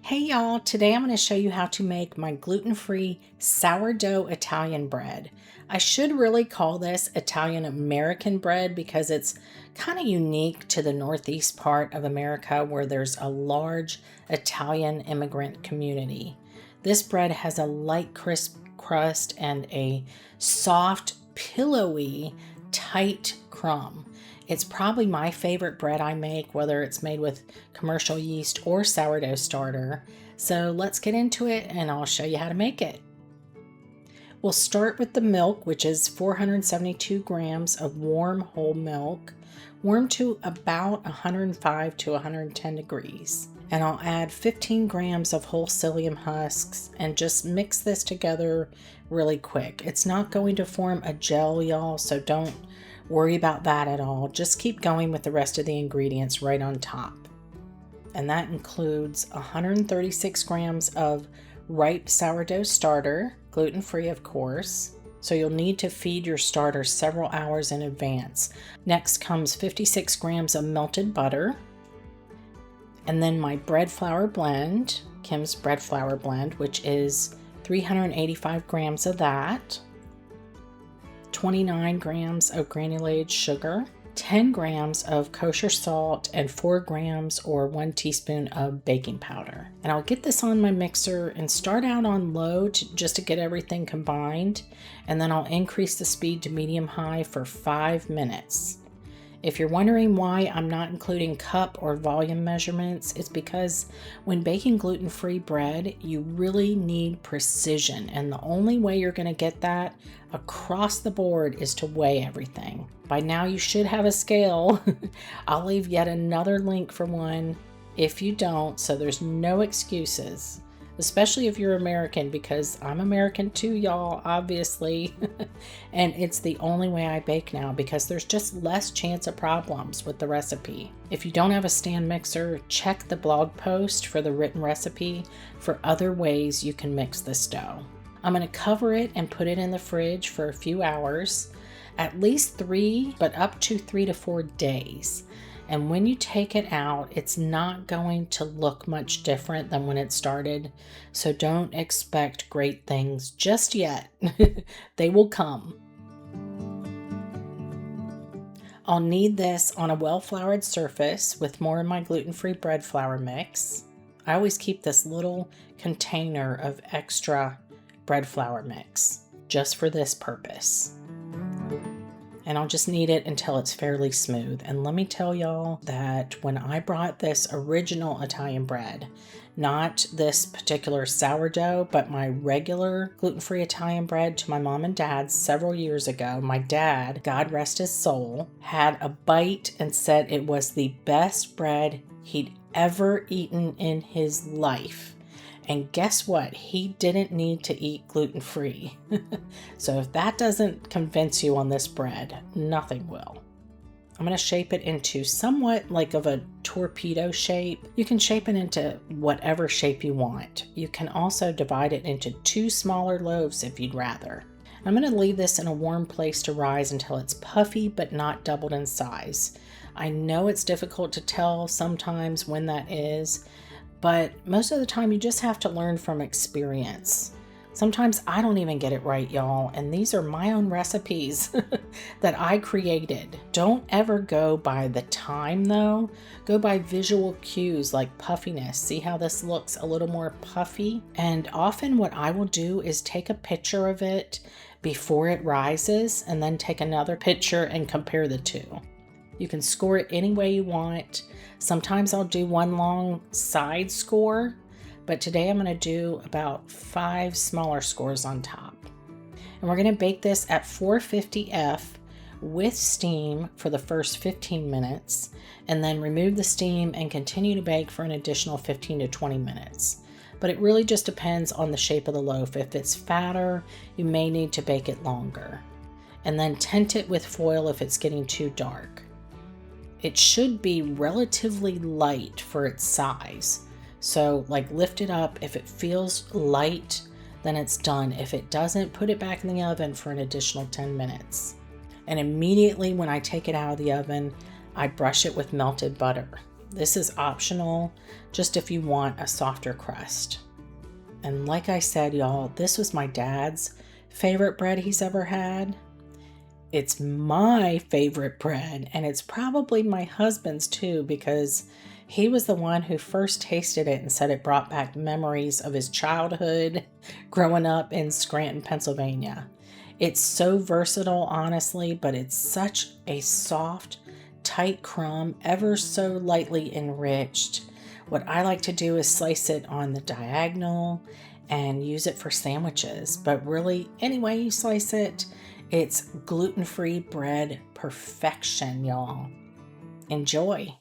Hey y'all, today I'm going to show you how to make my gluten-free sourdough Italian bread. I should really call this Italian American bread because it's kind of unique to the northeast part of America where there's a large Italian immigrant community. This bread has a light crisp crust and a soft, pillowy, tight crumb. It's probably my favorite bread I make, whether it's made with commercial yeast or sourdough starter. So let's get into it and I'll show you how to make it. We'll start with the milk, which is 472 grams of warm whole milk, warm to about 105 to 110 degrees. And I'll add 15 grams of whole psyllium husks and just mix this together really quick. It's not going to form a gel, y'all, so don't worry about that at all. Just keep going with the rest of the ingredients right on top. And that includes 136 grams of ripe sourdough starter, gluten-free of course. So you'll need to feed your starter several hours in advance. Next comes 56 grams of melted butter. And then my bread flour blend, Kim's bread flour blend, which is 385 grams of that. 29 grams of granulated sugar, 10 grams of kosher salt, and 4 grams or 1 teaspoon of baking powder. And I'll get this on my mixer and start out on low just to get everything combined, and then I'll increase the speed to medium-high for 5 minutes. If you're wondering why I'm not including cup or volume measurements, it's because when baking gluten-free bread, you really need precision. And the only way you're going to get that across the board is to weigh everything. By now you should have a scale. I'll leave yet another link for one if you don't, so there's no excuses. Especially if you're American, because I'm American too, y'all, obviously. And it's the only way I bake now because there's just less chance of problems with the recipe. If you don't have a stand mixer, check the blog post for the written recipe for other ways you can mix this dough. I'm going to cover it and put it in the fridge for a few hours, at least 3, but up to 3 to 4 days. And when you take it out, it's not going to look much different than when it started. So don't expect great things just yet. They will come. I'll knead this on a well-floured surface with more of my gluten-free bread flour mix. I always keep this little container of extra bread flour mix just for this purpose. And I'll just knead it until it's fairly smooth. And let me tell y'all that when I brought this original Italian bread, not this particular sourdough, but my regular gluten-free Italian bread to my mom and dad several years ago, my dad, God rest his soul, had a bite and said it was the best bread he'd ever eaten in his life. And guess what? He didn't need to eat gluten-free. So if that doesn't convince you on this bread, nothing will. I'm going to shape it into somewhat like of a torpedo shape. You can shape it into whatever shape you want. You can also divide it into 2 smaller loaves if you'd rather. I'm going to leave this in a warm place to rise until it's puffy but not doubled in size. I know it's difficult to tell sometimes when that is, but most of the time you just have to learn from experience. Sometimes I don't even get it right, y'all, and these are my own recipes that I created. Don't ever go by the time though. Go by visual cues like puffiness. See how this looks a little more puffy? And often what I will do is take a picture of it before it rises and then take another picture and compare the two. You can score it any way you want. Sometimes I'll do one long side score, but today I'm going to do about 5 smaller scores on top. And we're going to bake this at 450 F with steam for the first 15 minutes, and then remove the steam and continue to bake for an additional 15 to 20 minutes. But it really just depends on the shape of the loaf. If it's fatter, you may need to bake it longer. And then tint it with foil if it's getting too dark. It should be relatively light for its size. So like lift it up. If it feels light, then it's done. If it doesn't, put it back in the oven for an additional 10 minutes. And immediately when I take it out of the oven, I brush it with melted butter. This is optional, just if you want a softer crust. And like I said, y'all, this was my dad's favorite bread he's ever had. It's my favorite bread, and it's probably my husband's too, because he was the one who first tasted it and said it brought back memories of his childhood growing up in Scranton, Pennsylvania. It's so versatile, honestly, but it's such a soft, tight crumb, ever so lightly enriched. What I like to do is slice it on the diagonal and use it for sandwiches. But really, any way you slice it, it's gluten-free bread perfection, y'all. Enjoy.